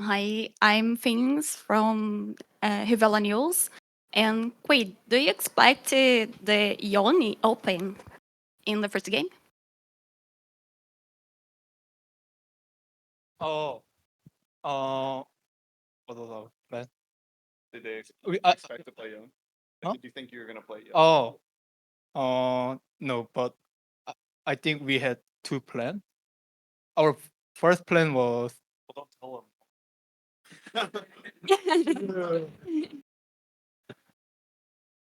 Hi, I'm Things from Rivella News. And Quid, do you expect the Yoni Open in the first game? Oh, what was our plan? Did they I expect to play young? Huh? Did you think you were gonna play young? No, but I, I think we had two plans. Our first plan was Well, don't tell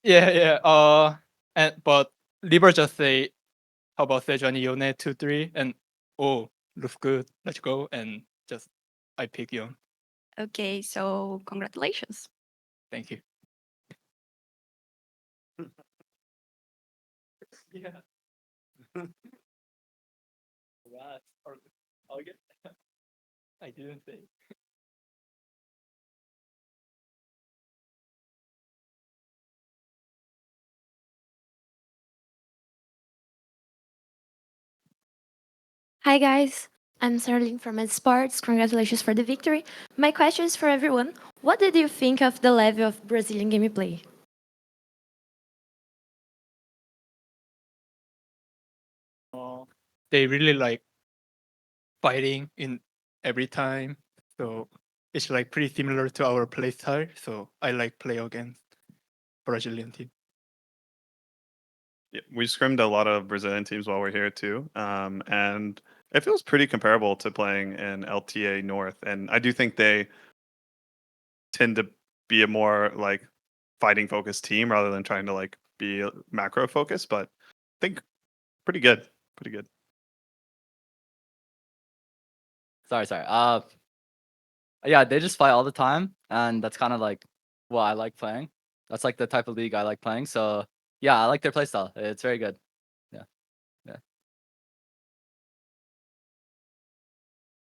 yeah. And but Lieber just say, how about Sejuani Yone 2-3, and oh, looks good. Let's go, and just I pick Yon. Okay, so congratulations. Thank you. Yeah. Right. Or okay. I didn't say. Hi guys, I'm Sterling from Ed Sports. Congratulations for the victory. My question is for everyone. What did you think of the level of Brazilian gameplay? They really like fighting in every time, so it's like pretty similar to our play style. So I like play against Brazilian team. Yeah, we scrimmed a lot of Brazilian teams while we're here too, and it feels pretty comparable to playing in LTA North. And I do think they tend to be a more like fighting focused team rather than trying to like be macro focused. But I think pretty good, pretty good. Sorry. Yeah, they just fight all the time, and that's kind of like what I like playing. That's like the type of league I like playing. So yeah, I like their playstyle. It's very good. Yeah, yeah.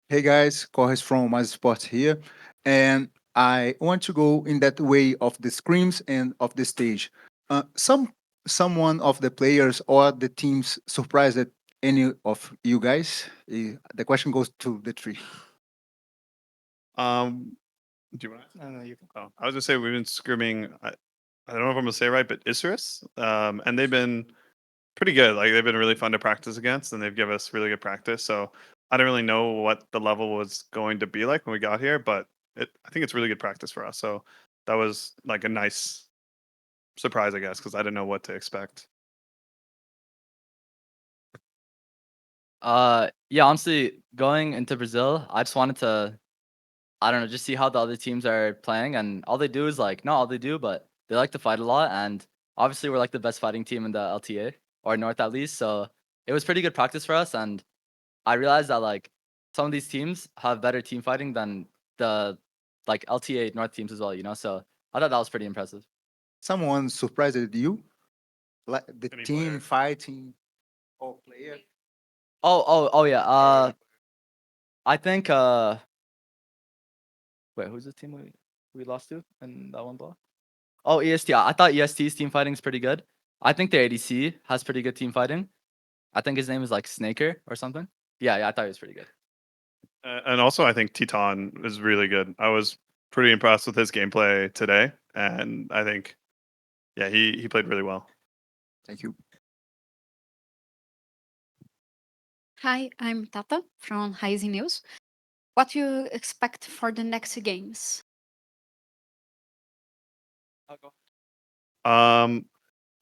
Hey guys, Corres from My Sports here, and I want to go in that way of the screams and of the stage. Someone of the players or the teams surprised any of you guys? The question goes to the three. Um, do you want to? No, you can. Oh, I was gonna say we've been scrimming. I don't know if I'm gonna say it right, but Isurus, and they've been pretty good. Like they've been really fun to practice against, and they've given us really good practice. So I don't really know what the level was going to be like when we got here, but I think it's really good practice for us. So that was like a nice surprise, I guess, because I didn't know what to expect. Yeah. Honestly, going into Brazil, I just wanted to, I don't know, just see how the other teams are playing, and all they do is like, not all they do, but they like to fight a lot, and obviously we're like the best fighting team in the LTA or North at least. So it was pretty good practice for us, and I realized that like some of these teams have better team fighting than the like LTA North teams as well, you know. So I thought that was pretty impressive. Someone surprised you? Like the Any team player? fighting or player? Oh yeah. Or I think wait, who's the team we lost to in that one block? Oh, EST. I thought EST's team fighting is pretty good. I think their ADC has pretty good team fighting. I think his name is like Snaker or something. Yeah, I thought he was pretty good. and also I think Teton is really good. I was pretty impressed with his gameplay today, and I think yeah, he played really well. Thank you. Hi, I'm Tata from Rising News. What do you expect for the next games? Um,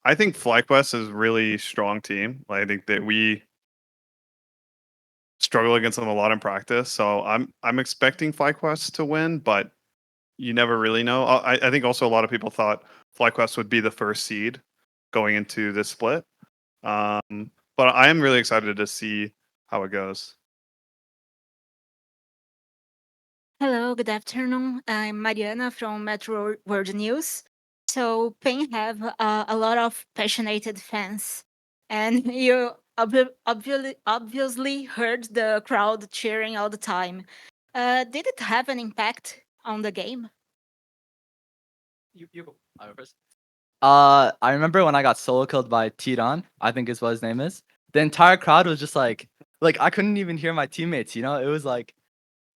I think FlyQuest is a really strong team. Like, I think that we struggle against them a lot in practice. So I'm expecting FlyQuest to win, but you never really know. I think also a lot of people thought FlyQuest would be the first seed going into this split. But I am really excited to see how it goes. Hello, good afternoon. I'm Mariana from Metro World News. So, Pain have a lot of passionate fans, and you obviously heard the crowd cheering all the time. Did it have an impact on the game? You go. I go first. I remember when I got solo killed by Tiran, I think is what his name is. The entire crowd was just like I couldn't even hear my teammates. You know, it was like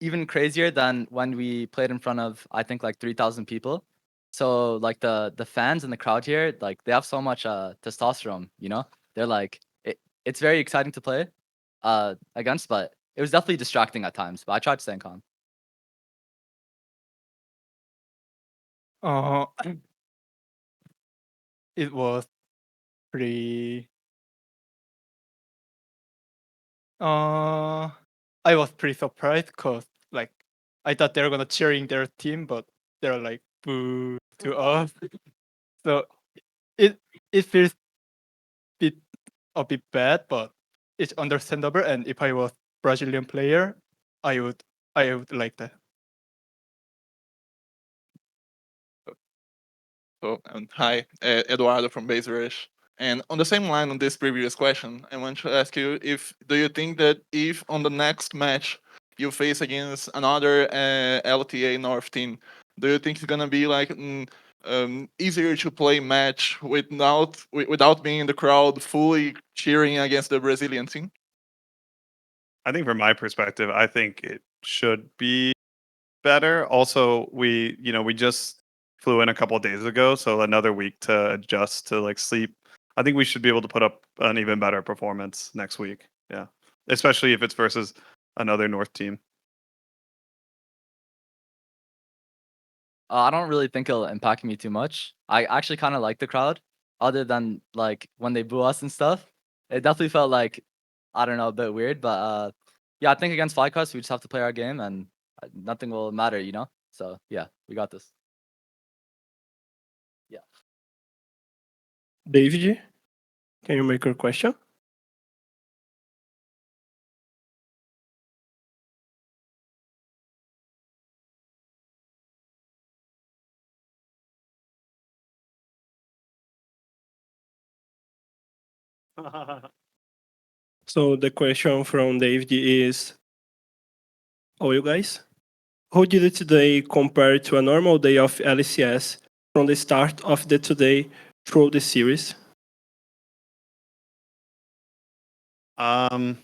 even crazier than when we played in front of, I think, like 3,000 people. So like the fans and the crowd here, like they have so much testosterone, you know? They're like it's very exciting to play against, but it was definitely distracting at times, but I tried staying calm. Uh, it was pretty. Uh, I was pretty surprised because like I thought they were gonna cheering their team, but they're like boo to us. So it it feels bit a bit bad, but it's understandable. And if I was Brazilian player, I would I would like that. Hi, Eduardo from Base Rush. And on the same line on this previous question, I want to ask you if do you think that if on the next match you face against another LTA North team, do you think it's gonna be like easier to play match without being in the crowd fully cheering against the Brazilian team? I think from my perspective, I think it should be better. Also, we just flew in a couple of days ago, so another week to adjust to like sleep. I think we should be able to put up an even better performance next week. Yeah. Especially if it's versus another North team. I don't really think it'll impact me too much. I actually kind of like the crowd, other than like when they boo us and stuff. It definitely felt like, I don't know, a bit weird, but yeah, I think against Flycross we just have to play our game and nothing will matter, you know. So yeah, we got this. Yeah. David, can you make your question? So the question from David is, oh, you guys, how did it today compare to a normal day of LCS from the start of the today through the series? Um,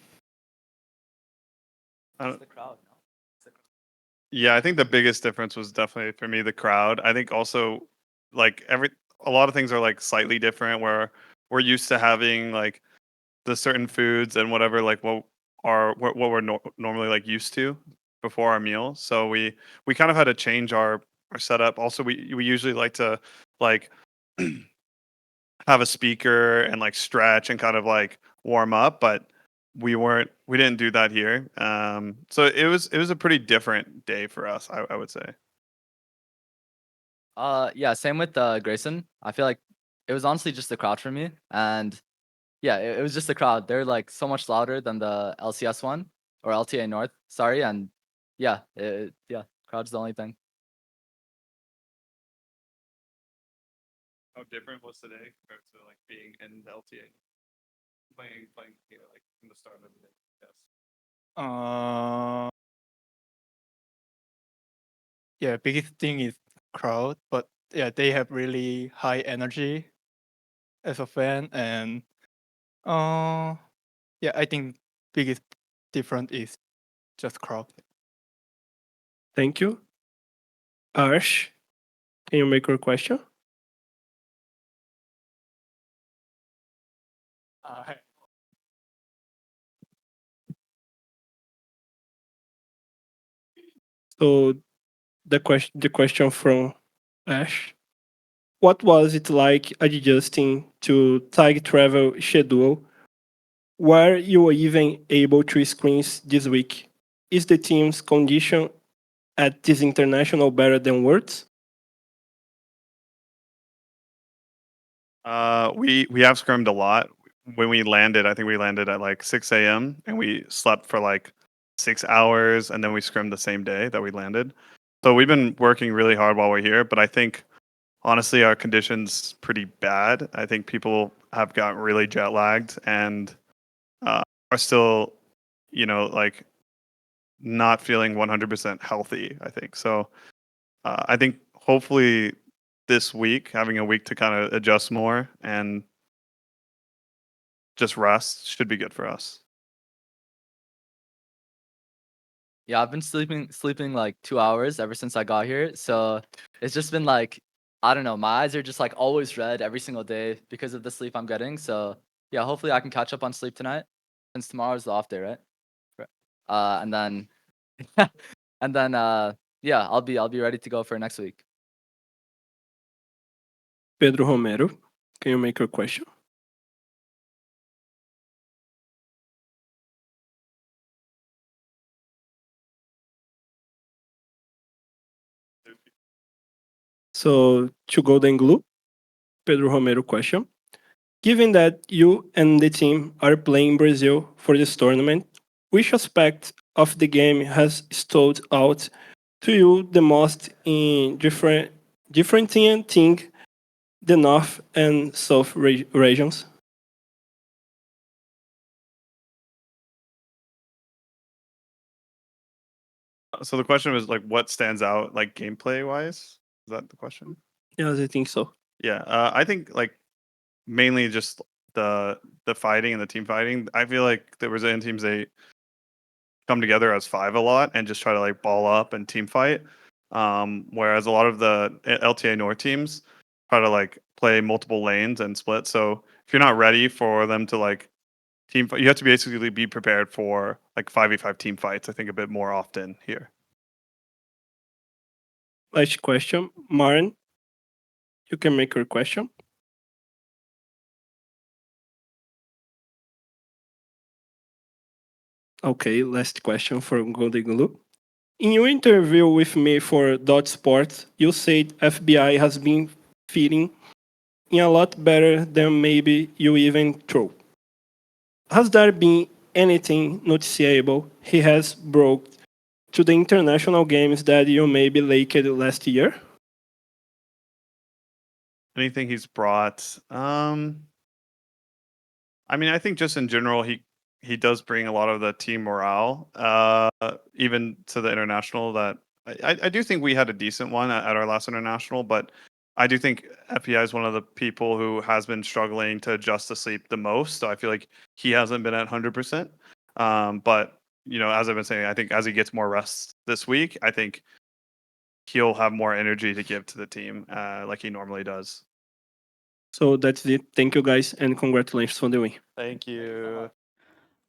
I It's don't, the crowd, no? It's the crowd. yeah, I think the biggest difference was definitely for me the crowd. I think also like a lot of things are like slightly different where we're used to having like the certain foods and whatever like what we're normally like used to before our meal. So we kind of had to change our setup. Also, we usually like to like have a speaker and like stretch and kind of like warm up, but we didn't do that here. So it was a pretty different day for us, I would say. Yeah, same with Grayson. I feel like it was honestly just the crowd for me, and yeah, it was just the crowd. They're like so much louder than the LCS one or LTA North. Sorry, and yeah, yeah, crowd's the only thing. How different was today compared to like being in LTA, playing like in the start of the day? Yes. Uh, yeah, biggest thing is crowd, but yeah, they have really high energy as a fan, and uh, yeah, I think biggest difference is just crowd. Thank you. Arsh, can you make your question? So the question from Ash. What was it like adjusting to tag travel schedule? Were you even able to screens this week? Is the team's condition at this international better than words? We have scrimmed a lot. When we landed, I think we landed at like 6 a.m. and we slept for like 6 hours, and then we scrimmed the same day that we landed. So we've been working really hard while we're here, but I think honestly our conditions pretty bad. I think people have gotten really jet lagged and are still, like not feeling 100% healthy. I think so. I think hopefully this week, having a week to kind of adjust more and just rest should be good for us. Yeah, I've been sleeping like 2 hours ever since I got here. So it's just been like, I don't know, my eyes are just like always red every single day because of the sleep I'm getting. So yeah, hopefully I can catch up on sleep tonight since tomorrow's the off day, right? Right. And then and then yeah, I'll be ready to go for next week. Pedro Romero, can you make your question? So to Goldenglue, Pedro Romero question. Given that you and the team are playing Brazil for this tournament, which aspect of the game has stood out to you the most in differentiating the North and South regions? So the question was like, what stands out like gameplay wise? Is that the question? Yes, I think so. Yeah, I think like mainly just the fighting and the team fighting. I feel like the Brazilian teams, they come together as five a lot and just try to like ball up and team fight. Whereas a lot of the LTA North teams try to like play multiple lanes and split. So if you're not ready for them to like team fight, you have to basically be prepared for like 5v5 team fights, I think, a bit more often here. Last question, Maren, you can make your question. Okay, last question from Goldenglue. In your interview with me for Dot Sports, you said FBI has been fitting in a lot better than maybe you even thought. Has there been anything noticeable he has brought to the international games that you maybe liked last year? Anything he's brought? I mean, I think just in general, he does bring a lot of the team morale, even to the international. That I do think we had a decent one at our last international, but I do think FPI is one of the people who has been struggling to adjust to sleep the most. So I feel like he hasn't been at 100%. But you know, as I've been saying, I think as he gets more rest this week, I think he'll have more energy to give to the team, like he normally does. So that's it. Thank you guys and congratulations on the win. Thank you.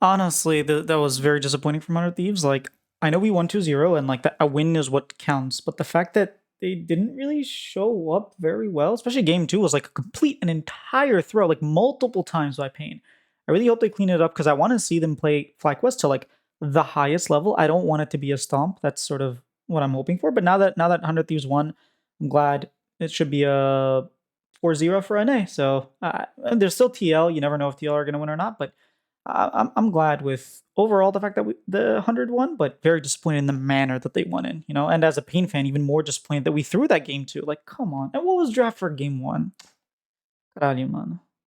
Honestly, that was very disappointing from Hundred Thieves. Like, I know we won 2-0, and like that a win is what counts. But the fact that they didn't really show up very well, especially game two, was like a complete an entire throw, like multiple times by Pain. I really hope they clean it up because I want to see them play FlyQuest to like the highest level. I don't want it to be a stomp. That's sort of what I'm hoping for. But now that Hundred Thieves won, I'm glad. It should be a 4-0 for NA. So and there's still TL. You never know if TL are going to win or not, but I'm glad with overall the fact that the 100 won, but very disappointed in the manner that they won in, you know. And as a Pain fan, even more disappointed that we threw that game too. Like, come on. And what was draft for game one? Caralho, mano.